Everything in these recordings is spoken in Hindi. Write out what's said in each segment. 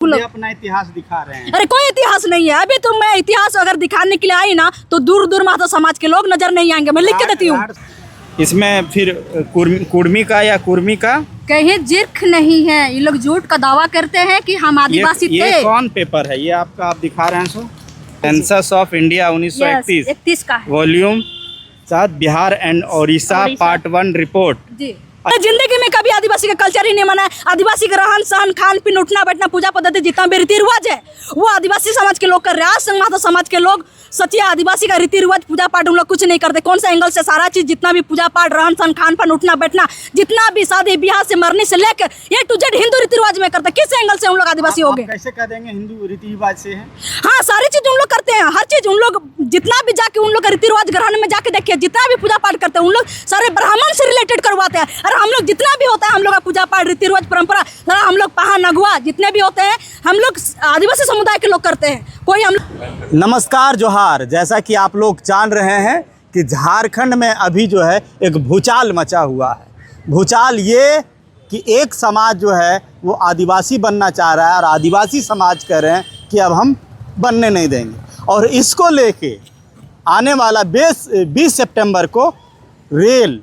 अपना इतिहास दिखा रहे हैं। अरे कोई इतिहास नहीं है। अभी तो मैं इतिहास अगर दिखाने के लिए आई ना तो दूर दूर महतो समाज के लोग नजर नहीं आएंगे। मैं लिख के देती हूँ। इसमें फिर कुर्मी का या कुर्मी का कहीं जिर्ख नहीं है। ये लोग झूठ का दावा करते हैं कि हम आदिवासी थे। ये कौन पेपर है ये आपका, आप दिखा रहे हैं? सेंसस ऑफ इंडिया 1931 का है। Volume 7 Bihar and Odisha part 1 report जी। जिंदगी में कभी आदिवासी का कल्चर ही नहीं माना है। आदिवासी का रहन सहन, खान पीन, उठना बैठना, पूजा पद्धति, जितना भी रीति रिवाज है वो आदिवासी समाज के लोग कर रहे हैं। आज महतो समाज के लोग सच्चे आदिवासी का रीति रिवाज, पूजा पाठ उन लोग कुछ नहीं करते। कौन सा एंगल से सारा चीज, जितना भी पूजा पाठ, रहन सहन, खान पान, उठना बैठना, जितना भी शादी ब्याह से मरने से लेकर A to Z हिंदू रीति रिवाज में करते। किस एंगल से उन लोग आदिवासी हो गए? कैसे कह देंगे हिंदू रीति रिवाज से है? हाँ, सारी चीज उन लोग करते हैं। हर चीज उन लोग, जितना भी जाके उन लोग का रीति रिवाज ग्रहण में जाके देखिए, जितना भी पूजा पाठ करते हैं उन लोग सारे ब्राह्मण से रिलेटेड करवाते हैं। और हम लोग जितना भी होता है, हम लोग का पूजा पाठ, रीति रिवाज, परंपरा, हम लोग पहा नगुआ जितने भी होते हैं हम लोग आदिवासी समुदाय के लोग करते हैं। कोई हम नमस्कार, जोहार। जैसा कि आप लोग जान रहे हैं कि झारखंड में अभी जो है एक भूचाल मचा हुआ है। भूचाल ये कि एक समाज जो है वो आदिवासी बनना चाह रहा है और आदिवासी समाज कह रहे हैं कि अब हम बनने नहीं देंगे। और इसको लेके आने वाला 20 सितंबर को रेल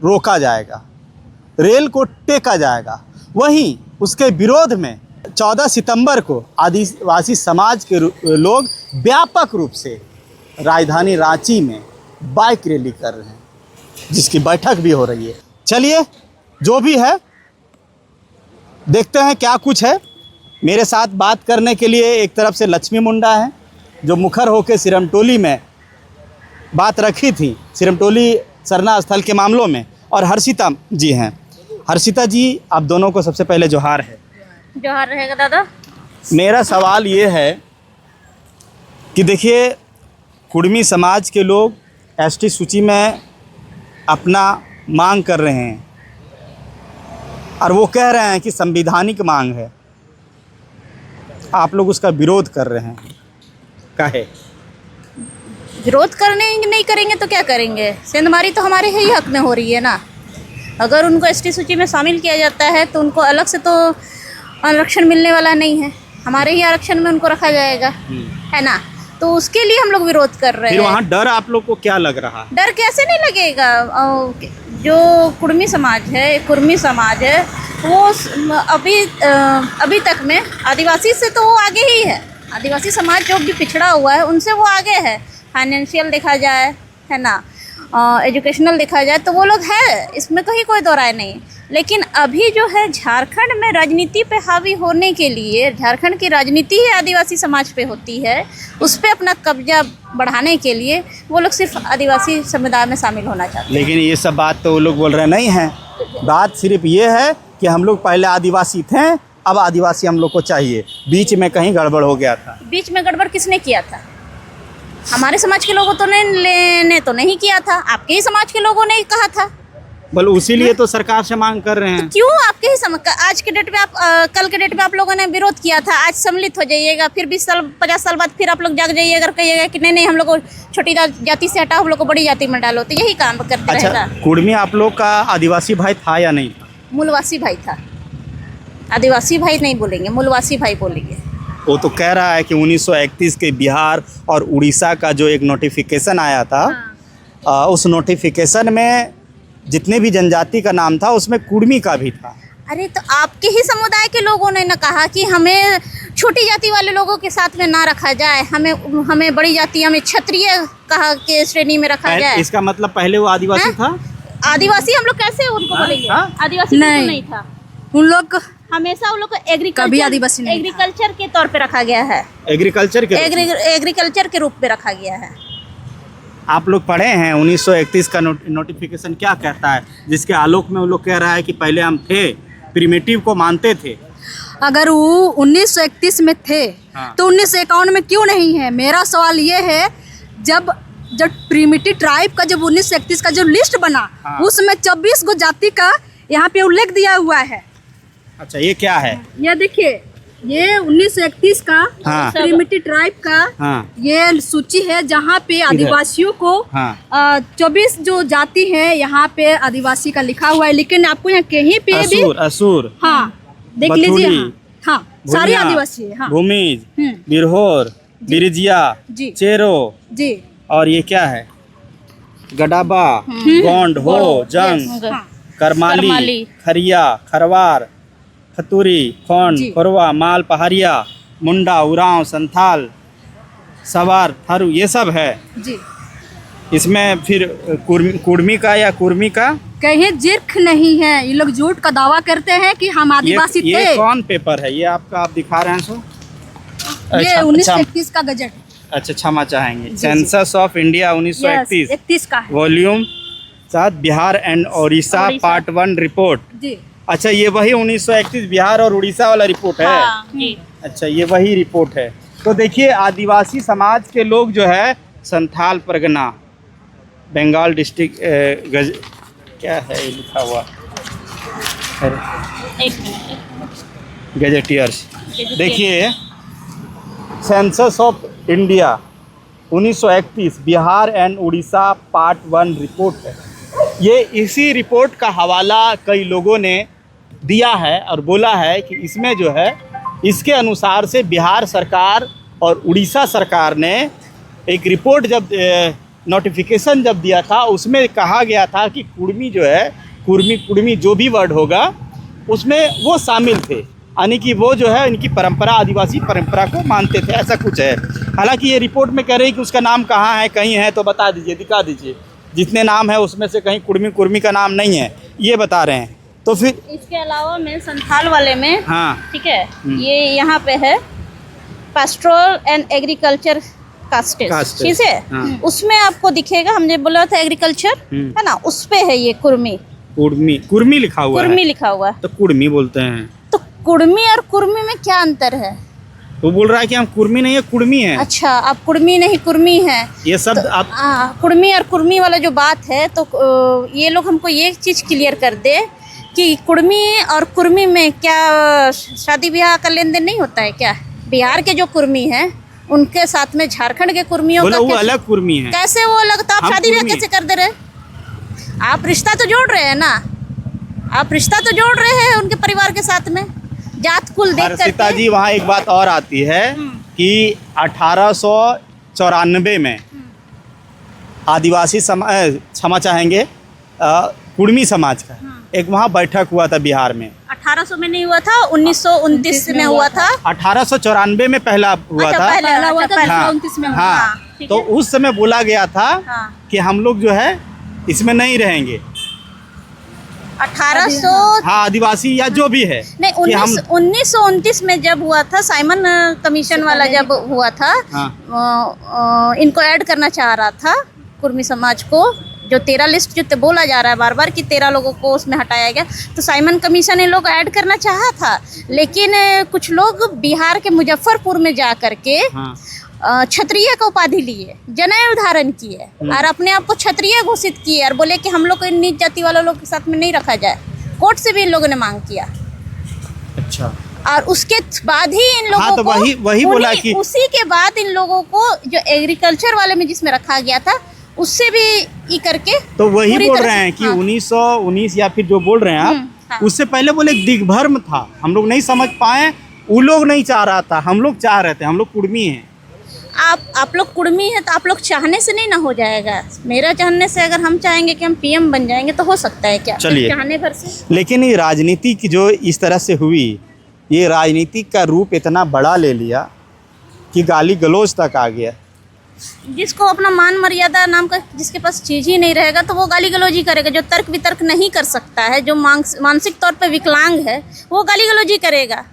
रोका जाएगा, रेल को टेका जाएगा। वहीं उसके विरोध में 14 सितंबर को आदिवासी समाज के लोग व्यापक रूप से राजधानी रांची में बाइक रैली कर रहे हैं, जिसकी बैठक भी हो रही है। चलिए, जो भी है देखते हैं क्या कुछ है। मेरे साथ बात करने के लिए एक तरफ से लक्ष्मी मुंडा हैं, जो मुखर होकर सिरमटोली में बात रखी थी, सिरमटोली सरना स्थल के मामलों में, और हर्षिता जी हैं। हर्षिता जी, आप दोनों को सबसे पहले जोहार है। जोहार रहेगा दादा। मेरा सवाल ये है कि देखिए, कुर्मी समाज के लोग ST सूची में अपना मांग कर रहे हैं और वो कह रहे हैं कि संवैधानिक मांग है। आप लोग उसका विरोध कर रहे हैं, काहे? विरोध करने नहीं करेंगे तो क्या करेंगे? सेंधमारी तो हमारे ही हक में हो रही है ना। अगर उनको ST सूची में शामिल किया जाता है तो उनको अलग से तो आरक्षण मिलने वाला नहीं है। हमारे ही आरक्षण में उनको रखा जाएगा, है ना। तो उसके लिए हम लोग विरोध कर रहे हैं। फिर वहाँ डर आप लोग को क्या लग रहा है? डर कैसे नहीं लगेगा? जो कुर्मी समाज है वो अभी तक में आदिवासी से तो वो आगे ही है। आदिवासी समाज जो भी पिछड़ा हुआ है उनसे वो आगे है। फाइनेंशियल देखा जाए, है ना, एजुकेशनल देखा जाए तो वो लोग है, इसमें कहीं कोई दो राय नहीं। लेकिन अभी जो है झारखंड में राजनीति पे हावी होने के लिए, झारखंड की राजनीति ही आदिवासी समाज पे होती है, उस पर अपना कब्जा बढ़ाने के लिए वो लोग सिर्फ आदिवासी समुदाय में शामिल होना चाहते हैं। लेकिन ये सब बात तो वो लोग बोल रहे नहीं हैं। बात सिर्फ ये है कि हम लोग पहले आदिवासी थे, अब आदिवासी हम लोग को चाहिए। बीच में कहीं गड़बड़ हो गया था। बीच में गड़बड़ किसने किया था? हमारे समाज के लोगों तो ने तो नहीं किया था, आपके ही समाज के लोगों ने ही कहा था। बोल, उसीलिए तो सरकार से मांग कर रहे हैं। तो क्यों आपके ही आज के डेट में कल के डेट में आप लोगों ने विरोध किया था, आज सम्मिलित हो जाइएगा, फिर 20 साल 50 साल बाद फिर आप लोग जाग जाइएगा और कहिएगा कि नहीं हम लोग को छोटी जाति से हटाओ, हम लोग को बड़ी जाति में डालो। तो यही काम करते रहेगा। कुर्मी आप लोग का आदिवासी भाई था या नहीं? मूलवासी भाई था। आदिवासी भाई नहीं बोलेंगे, मूलवासी भाई बोलेंगे। वो तो कह रहा है कि 1931 के बिहार और उड़ीसा का जो एक नोटिफिकेशन आया था, हाँ। उस नोटिफिकेशन में जितने भी जनजाति का नाम था उसमें कुर्मी का भी था। अरे तो आपके ही समुदाय के लोगों ने ना कहा कि हमें छोटी जाति वाले लोगों के साथ में ना रखा जाए, हमें बड़ी जाति, हमें क्षत्रिय कहा के श्रेणी में रखा जाए। इसका मतलब पहले वो आदिवासी था? आदिवासी हम लोग कैसे उनको बोलेंगे? आदिवासी नहीं था। उन लोग हमेशा उन लोग को एग्रीकल्चर के तौर पे रखा गया है। एग्रीकल्चर के रूप में रखा गया है। आप लोग पढ़े हैं 1931 का नोटिफिकेशन क्या कहता है, जिसके आलोक में वो लोग कह रहा है कि पहले हम थे, प्रिमिटिव को मानते थे। अगर वो 1931 में थे, हाँ। तो 1951 में क्यों नहीं है? मेरा सवाल ये है, जब प्रिमिटिव ट्राइब का जब 1931 का जो लिस्ट बना, हाँ। उसमें 24 गो जाति का यहाँ पे उल्लेख दिया हुआ है। अच्छा, ये क्या है? ये देखिए, ये 1931 का, हाँ। प्रिमिटिव ट्राइब का, हाँ। ये सूची है जहाँ पे आदिवासियों को, हाँ। 24 जो जाति है यहाँ पे आदिवासी का लिखा हुआ है। लेकिन आपको यहाँ कहीं पे भी असुर, हाँ, देख लीजिए, हाँ, सारी भुनिया, आदिवासी है, हाँ। भूमिज, हम्म। बिरहोर, बिरजिया, जी। चेरो, जी और ये क्या है, गडाबा, गोंड, हो, जंग, हाँ। करमाली, करमाली, खरिया, खरवार, खतुरी, खोंड, जी। खोरवा, माल, पहाड़िया, मुंडा, उरांव, संथाल, सवार, थारू, ये सब है। जी इसमें फिर कुर्मी का या कुर्मी का कहीं जिर्ख नहीं है, ये लोग झूठ का दावा करते हैं कि हम आदिवासी ये थे। कौन पेपर है ये आपका, आप दिखा रहे हैं सो? ये अच्छा, 1931 का गजट। अच्छा क्षमा चाहेंगे, जी। सेंसस ऑफ इंडिया 1931, 31 का है। Volume 7, Bihar and Odisha part 1 report. जी अच्छा ये वही 1931 बिहार और उड़ीसा वाला रिपोर्ट है। हाँ जी। अच्छा ये वही रिपोर्ट है। तो देखिए आदिवासी समाज के लोग जो है संथाल परगना, बंगाल डिस्ट्रिक्ट, क्या है ये लिखा हुआ, एक मिनट। गजेटियर्स। देखिए census of India 1931 Bihar and Orissa part 1 report है। ये इसी रिपोर्ट का हवाला कई लोगों ने दिया है और बोला है कि इसमें जो है इसके अनुसार से बिहार सरकार और उड़ीसा सरकार ने एक रिपोर्ट जब नोटिफिकेशन जब दिया था उसमें कहा गया था कि कुर्मी जो है, कुर्मी जो भी वर्ड होगा उसमें वो शामिल थे, यानी कि वो जो है इनकी परंपरा, आदिवासी परंपरा को मानते थे, ऐसा कुछ है। हालांकि ये रिपोर्ट में कह रही है कि उसका नाम कहाँ है, कहीं है तो बता दीजिए, दिखा दीजिए। जितने नाम है उसमें से कहीं कुर्मी का नाम नहीं है, ये बता रहे हैं। तो फिर इसके अलावा में संथाल वाले में, हाँ ठीक है, ये यहाँ पे है पास्टोरल एंड एग्रीकल्चर कास्टेज, कास्टेज, ठीक है। हाँ। उसमें आपको दिखेगा, हमने बोला था एग्रीकल्चर है ना, उस पे है ये कुर्मी कुर्मी लिखा हुआ कुर्मी है, लिखा हुआ है। तो कुर्मी बोलते हैं। तो कुर्मी और कुर्मी में क्या अंतर है? वो बोल रहा है कि हम कुर्मी नहीं है, कुर्मी है। अच्छा, आप कुर्मी नहीं कुर्मी है, ये शब्द आप कुर्मी और कुर्मी वाला जो बात है, तो ये लोग हमको ये चीज़ क्लियर कर दे कि कुर्मी और कुर्मी में क्या शादी ब्याह का लेन देन नहीं होता है क्या? बिहार के जो कुर्मी हैं उनके साथ में झारखंड के कुर्मियों बोला का वो अलग कुर्मी है। कैसे वो अलग? तो आप हम शादी ब्याह कुर्मी। कैसे कर दे रहे? आप रिश्ता तो जोड़ रहे हैं ना, आप रिश्ता तो जोड़ रहे हैं उनके परिवार के साथ में, जात कुल देख हर्षिता करके। जी वहाँ एक बात और आती है कि 1894 में आदिवासी समाज, क्षमा चाहेंगे, कुर्मी समाज का एक वहाँ बैठक हुआ था बिहार में। 1800 में नहीं हुआ था, 1929 में हुआ था। 1894 में पहला हुआ अच्छा, था। पहले पहला हुआ था, पहले। हाँ, 1929 में हुआ। हाँ, ठीक तो है। उस समय बोला गया था हाँ। कि हम लोग जो है इसमें नहीं रहेंगे, 1800 हाँ आदिवासी या जो भी है। नहीं, कि हम 1929 में जब हुआ था, साइमन कमीशन वाला जब हुआ था, इनको ऐड करना चाह रहा था कुर्मी समाज को, जो 13 लिस्ट जो बोला जा रहा है बार बार कि 13 लोगों को उसमें हटाया गया, तो साइमन कमीशन इन लोग ऐड करना चाहा था, लेकिन कुछ लोग बिहार के मुजफ्फरपुर में जा करके क्षत्रिय का उपाधि लिए, जनेऊ धारण किए और अपने आप को क्षत्रिय घोषित किए और बोले कि हम लोग को इन नीच जाति वाले लोग के साथ में नहीं रखा जाए। कोर्ट से भी इन लोगों ने मांग किया। अच्छा, और उसके बाद ही इन लोगों हाँ, तो को वही बोला कि उसी के बाद इन लोगों को जो एग्रीकल्चर वाले में जिसमें रखा गया था उससे भी ई करके, तो वही पूरी बोल तरह रहे से, हैं कि हाँ। 1919 या फिर जो बोल रहे हैं आप, हाँ। उससे पहले बोले दिग्भ्रम था, हम लोग नहीं समझ पाए, वो लोग नहीं चाह रहा था, हम लोग चाह रहे थे, हम लोग कुर्मी हैं। आप लोग कुर्मी हैं तो आप लोग चाहने से नहीं ना हो जाएगा। मेरा चाहने से अगर हम चाहेंगे कि हम पीएम बन जाएंगे तो हो सकता है क्या? चलिए। चाहने भर से। लेकिन ये राजनीति की जो इस तरह से हुई, ये राजनीति का रूप इतना बड़ा ले लिया कि गाली गलौज तक आ गया। जिसको अपना मान मर्यादा नाम का जिसके पास चीज़ ही नहीं रहेगा तो वो गाली गलौज ही करेगा। जो तर्क वितर्क नहीं कर सकता है, जो मानसिक तौर पे विकलांग है, वो गाली गलौज ही करेगा।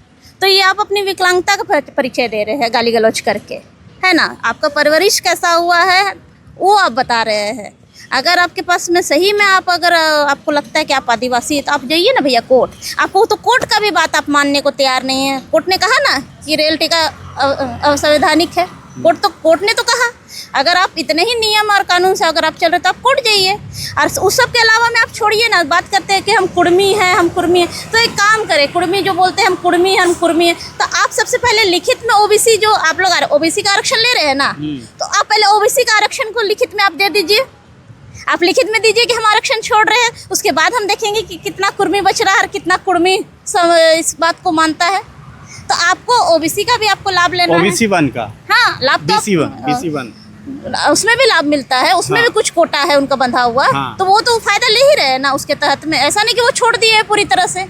तो ये आप अपनी विकलांगता का परिचय दे रहे हैं गाली गलौज करके, है ना? आपका परवरिश कैसा हुआ है वो आप बता रहे हैं। अगर आपके पास में सही में अगर आपको लगता है कि आप आदिवासी है तो आप जाइए ना भैया कोर्ट। आपको तो कोर्ट का भी बात आप मानने को तैयार नहीं है। कोर्ट ने कहा ना कि रेल टिका असंवैधानिक है, कोर्ट ने तो कहा। अगर आप इतने ही नियम और कानून से अगर आप चल रहे तो आप कोर्ट जाइए। और उस सब के अलावा में आप छोड़िए ना, बात करते हैं कि हम कुर्मी हैं, हम कुर्मी हैं। तो एक काम करें, कुर्मी जो बोलते हैं हम कुर्मी हैं, हम कुर्मी हैं, तो आप सबसे पहले लिखित में ओबीसी, जो आप लोग ओबीसी का आरक्षण ले रहे हैं ना, तो आप पहले ओबीसी का आरक्षण को लिखित में आप दे दीजिए। आप लिखित में दीजिए कि हम आरक्षण छोड़ रहे हैं। उसके बाद हम देखेंगे कि कितना कुर्मी बच रहा है और कितना कुर्मी इस बात को मानता है। तो आपको ओबीसी का भी आपको लाभ लेना है। ओबीसी 1 का, हाँ, लाभ तो BC 1 उसमें भी लाभ मिलता है, उसमें हाँ। भी कुछ कोटा है उनका बंधा हुआ, हाँ। तो वो तो फायदा ले ही रहे ना उसके तहत में। ऐसा नहीं कि वो छोड़ दिए है पूरी तरह से,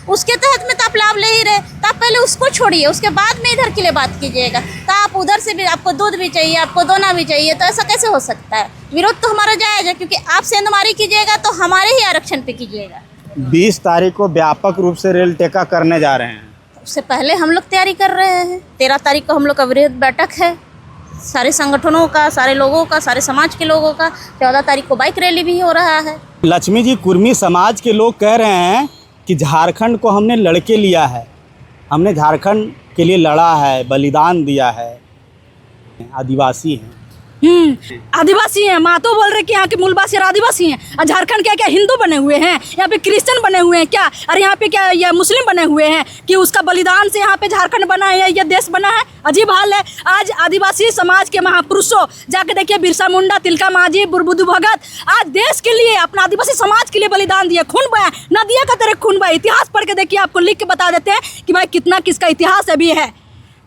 उसके तहत में तो आप लाभ ले ही रहे। तो आप पहले उसको छोड़िए, उसके बाद में इधर के लिए बात कीजिएगा। तो आप उधर से भी आपको दूध भी चाहिए, आपको दोना भी चाहिए, तो ऐसा कैसे हो सकता है? विरोध तो हमारा जायज है, क्योंकि आप सेंधमारी कीजिएगा तो हमारे ही आरक्षण पे कीजिएगा। 20 तारीख को व्यापक रूप से रेल टेका करने जा रहे हैं। उससे पहले हम लोग तैयारी कर रहे हैं। 13 तारीख को हम लोग का वृहद बैठक है, सारे संगठनों का, सारे लोगों का, सारे समाज के लोगों का। 14 तारीख को बाइक रैली भी हो रहा है। लक्ष्मी जी, कुर्मी समाज के लोग कह रहे हैं कि झारखंड को हमने लड़के लिया है, हमने झारखंड के लिए लड़ा है, बलिदान दिया है, आदिवासी हैं। आदिवासी हैं, मातो बोल रहे कि यहाँ के मूलवासी और आदिवासी हैं, और झारखंड क्या क्या हिंदू बने हुए हैं, यहाँ पे क्रिश्चियन बने हुए हैं क्या, और यहाँ पे क्या ये मुस्लिम बने हुए हैं कि उसका बलिदान से यहाँ पे झारखंड बना है, ये देश बना है? अजीब हाल है। आज आदिवासी समाज के महापुरुषों, जाके देखिए बिरसा मुंडा, तिलका मांझी, बुद्धू भगत, आज देश के लिए, अपना आदिवासी समाज के लिए बलिदान दिए, खून बहाया, नदिया का तरह खून बहाया। इतिहास पढ़ के देखिए, आपको लिख के बता देते हैं कि भाई कितना किसका इतिहास अभी है।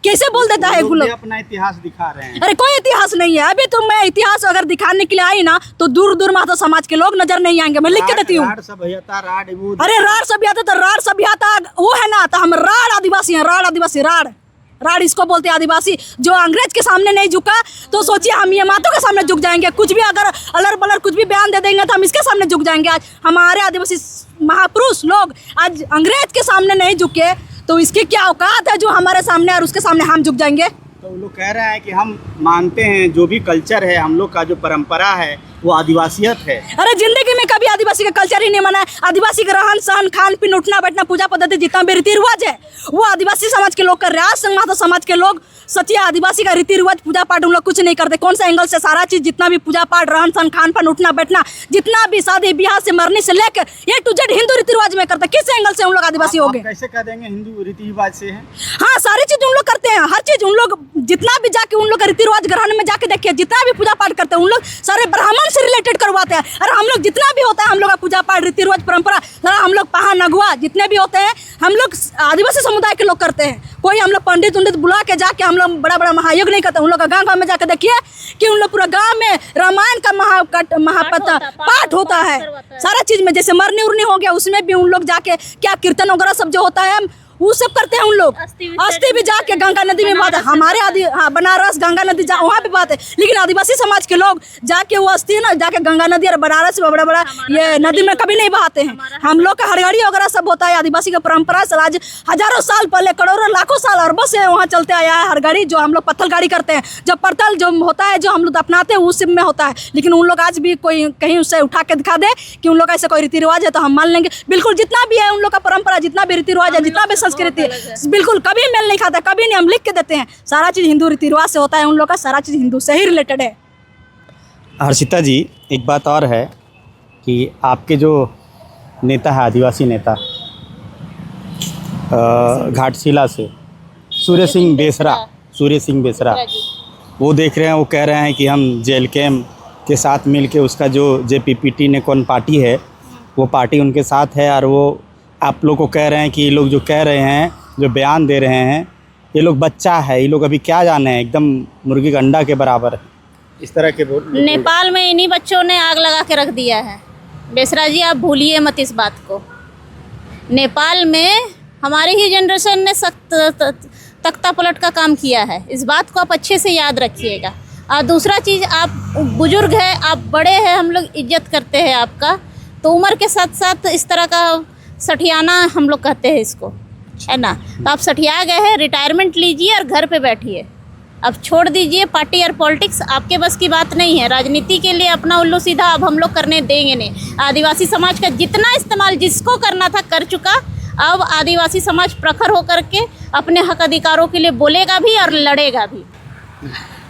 कैसे बोल देता है लोग अपना इतिहास दिखा रहे हैं। अरे कोई इतिहास नहीं है। अभी तो मैं इतिहास अगर दिखाने के लिए आई ना, तो दूर दूर माता समाज के लोग नजर नहीं आएंगे, मैं लिख के देती हूँ। राड़ सभ्यता, राड़ वो, अरे राड़ सभ्यता, तो राड़ सभ्यता वो है ना, तो हम राड़ आदिवासी हैं, राड़ आदिवासी, राड़ इसको बोलते हैं आदिवासी। जो अंग्रेज के सामने नहीं झुका, तो सोचिए हम ये मातों के सामने झुक जाएंगे। कुछ भी अगर अलर बलर कुछ भी बयान दे देंगे तो हम इसके सामने झुक जाएंगे। आज हमारे आदिवासी महापुरुष लोग आज अंग्रेज के सामने नहीं झुके, तो इसकी क्या औकात है जो हमारे सामने और उसके सामने हम झुक जाएंगे? तो वो लोग कह रहे हैं कि हम मानते हैं जो भी कल्चर है, हम लोग का जो परंपरा है वो आदिवासियत है। अरे जिंदगी में कभी आदिवासी का कल्चर ही नहीं माना है। आदिवासी का रहन सहन, खान पीन, उठना बैठना, पूजा पद्धति, जितना भी रीति रिवाज है वो आदिवासी समाज के लोग कर रहे हैं। आज संग माता समाज के लोग सच्चे आदिवासी का रीति रिवाज, पूजा पाठ उन लोग कुछ नहीं करते। कौन सा एंगल से सारा चीज, जितना भी पूजा पाठ, रहन सहन, खान पान, उठना बैठना, जितना भी शादी ब्याह से मरने से लेकर A to Z हिंदू रीति रिवाज में करते। किस एंगल से उन लोग आदिवासी हो गए? कैसे कह देंगे हिंदू रीति रिवाज से है? हाँ, सारी चीज उन लोग करते हैं, हर चीज उन लोग, जितना भी जाके उन लोग का रीति रिवाज ग्रहण में जाके देखिए, जितना भी पूजा पाठ करते हैं उन लोग सारे ब्राह्मण से रिलेटेड करवाते हैं। और हम लोग जितना भी होता है, हम लोग का पूजा पाठ, रीति रिवाज, परंपरा, हम लोग पहा नगुआ जितने भी होते हैं, हम लोग आदिवासी समुदाय के लोग करते हैं। कोई हम लोग पंडित उंडित बुला के जाके हम लोग बड़ा बड़ा महायोग नहीं करते। उन लोग का गाँव में जाके देखिए कि उन लोग पूरा गाँव में रामायण का पाठ होता है। सारा चीज में, जैसे मरनी उरनी हो गया, उसमें भी उन लोग जाके क्या कीर्तन वगैरह सब जो होता है वो सब करते हैं उन लोग। अस्थि भी जाके गंगा नदी में बात है हमारे बनारस गंगा नदी वहाँ पे बात है। लेकिन आदिवासी समाज के लोग जाके वो अस्थि ना जाके गंगा नदी और बनारस में बड़ा बड़ा ये नदी में कभी नहीं बहाते हैं। हम लोग का हरगाड़ी वगैरह सब होता है। आदिवासी का परंपरा से आज हजारों साल पहले, करोड़ों लाखों साल अरबों से वहाँ चलते आया है हरगाड़ी, जो हम लोग पत्थल गाड़ी करते हैं। जब पत्थल जो होता है, जो हम लोग अपनाते हैं, उस में होता है। लेकिन उन लोग आज भी कोई कहीं उससे उठा के दिखा दे कि उन लोग का ऐसा कोई रीति रिवाज है तो हम मान लेंगे। बिल्कुल जितना भी है उन लोग का परंपरा, जितना भी रीति रिवाज है, जितना भी संस्कृति, बिल्कुल कभी मेल नहीं खाता, कभी नहीं। हम लिख के देते हैं, सारा चीज़ हिंदू रीति रिवाज से होता है उन लोग का, सारा चीज़ हिंदू से ही रिलेटेड है। हर्षिता जी, एक बात और है कि आपके जो नेता है, आदिवासी नेता घाटशिला से सूर्य सिंह बेसरा, वो देख रहे हैं, वो कह रहे हैं कि हम JLKM के साथ मिल के उसका जो JPPT ने कौन पार्टी है वो पार्टी उनके साथ है। और वो आप लोग को कह रहे हैं कि ये लोग जो कह रहे हैं, जो बयान दे रहे हैं, ये लोग बच्चा है, ये लोग अभी क्या जाने हैं, एकदम मुर्गी का अंडा के बराबर है, इस तरह के नेपाल में इन्हीं बच्चों ने आग लगा के रख दिया है। बेसरा जी, आप भूलिए मत इस बात को। नेपाल में हमारे ही जनरेशन ने सख्त तख्ता पलट का काम किया है, इस बात को आप अच्छे से याद रखिएगा। और दूसरा चीज़, आप बुजुर्ग हैं, आप बड़े हैं, हम लोग इज्जत करते हैं आपका, तो उम्र के साथ साथ इस तरह का सठियाना हम लोग कहते हैं इसको, है ना। तो आप सठिया गए हैं, रिटायरमेंट लीजिए और घर पे बैठिए। अब छोड़ दीजिए पार्टी और पॉलिटिक्स, आपके बस की बात नहीं है। राजनीति के लिए अपना उल्लू सीधा अब हम लोग करने देंगे नहीं। आदिवासी समाज का जितना इस्तेमाल जिसको करना था कर चुका। अब आदिवासी समाज प्रखर होकर के अपने हक अधिकारों के लिए बोलेगा भी और लड़ेगा भी।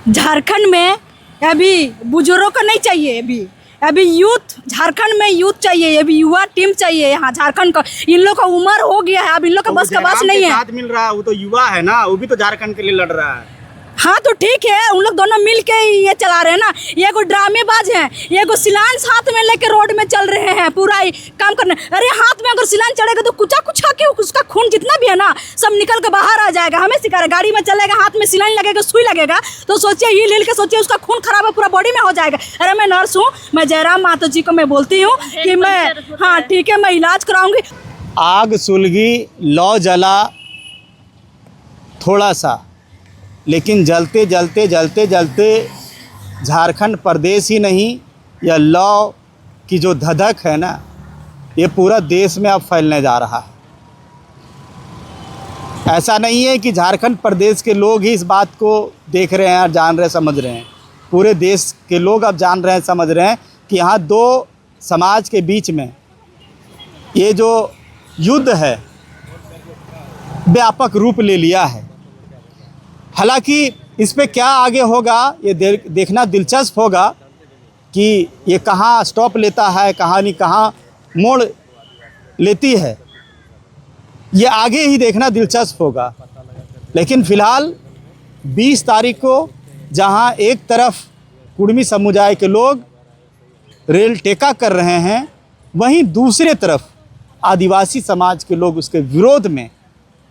झारखंड में अभी बुजुर्गों को नहीं चाहिए, अभी यूथ, झारखंड में यूथ चाहिए, अभी युवा टीम चाहिए यहाँ झारखंड को। इन लोग का उम्र हो गया है, अब इन लोग का बस का बस नहीं है। साथ मिल रहा है, वो तो युवा है ना, वो भी तो झारखंड के लिए लड़ रहा है। हाँ तो ठीक है, उन लोग दोनों मिल के ये चला रहे हैं ना। ये को ड्रामेबाज हैं, ये को सिलांस हाथ में लेके रोड में चल रहे हैं पूरा ही काम करने। अरे हाथ में अगर सिलान चढ़ेगा तो कुचा कुचा के उसका खून जितना भी है ना सब निकल के बाहर आ जाएगा। हमें सिखा रहे, गाड़ी में चलेगा, हाथ में सिलान लगेगा, सुई लगेगा तो सोचिए हिल हिल के सोचिए उसका खून खराब है, पूरा बॉडी में हो जाएगा। अरे मैं नर्स हूँ, मैं जयराम मातो जी को मैं बोलती हूँ कि मैं, हाँ ठीक है, मैं इलाज कराऊंगी। आग सुलगी, लौ जला थोड़ा सा, लेकिन जलते जलते जलते जलते झारखंड प्रदेश ही नहीं, यह लौ की जो धधक है ना, ये पूरा देश में अब फैलने जा रहा है। ऐसा नहीं है कि झारखंड प्रदेश के लोग ही इस बात को देख रहे हैं और जान रहे समझ रहे हैं, पूरे देश के लोग अब जान रहे हैं समझ रहे हैं कि यहाँ दो समाज के बीच में ये जो युद्ध है व्यापक रूप ले लिया है। हालांकि इस पे क्या आगे होगा ये देखना दिलचस्प होगा कि ये कहाँ स्टॉप लेता है, कहानी कहाँ मोड़ लेती है, ये आगे ही देखना दिलचस्प होगा। लेकिन फ़िलहाल 20 तारीख को जहाँ एक तरफ कुर्मी समुदाय के लोग रेल टेका कर रहे हैं, वहीं दूसरे तरफ आदिवासी समाज के लोग उसके विरोध में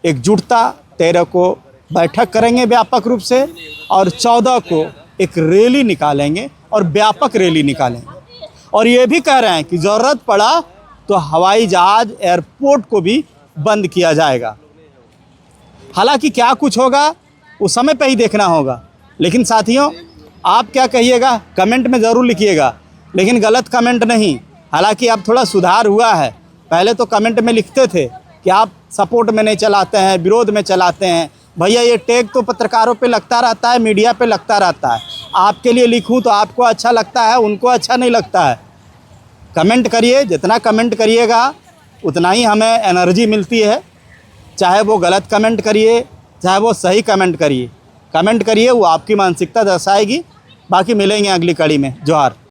एकजुटता 13 को बैठक करेंगे व्यापक रूप से, और 14 को एक रैली निकालेंगे और व्यापक रैली निकालेंगे। और ये भी कह रहे हैं कि ज़रूरत पड़ा तो हवाई जहाज़, एयरपोर्ट को भी बंद किया जाएगा। हालांकि क्या कुछ होगा उस समय पे ही देखना होगा। लेकिन साथियों, आप क्या कहिएगा कमेंट में ज़रूर लिखिएगा, लेकिन गलत कमेंट नहीं। हालांकि अब थोड़ा सुधार हुआ है, पहले तो कमेंट में लिखते थे कि आप सपोर्ट में नहीं चलाते हैं, विरोध में चलाते हैं। भैया ये टैग तो पत्रकारों पे लगता रहता है, मीडिया पे लगता रहता है। आपके लिए लिखूं तो आपको अच्छा लगता है, उनको अच्छा नहीं लगता है। कमेंट करिए, जितना कमेंट करिएगा उतना ही हमें एनर्जी मिलती है। चाहे वो गलत कमेंट करिए, चाहे वो सही कमेंट करिए, कमेंट करिए, वो आपकी मानसिकता दर्शाएगी। बाकी मिलेंगे अगली कड़ी में। जोहार।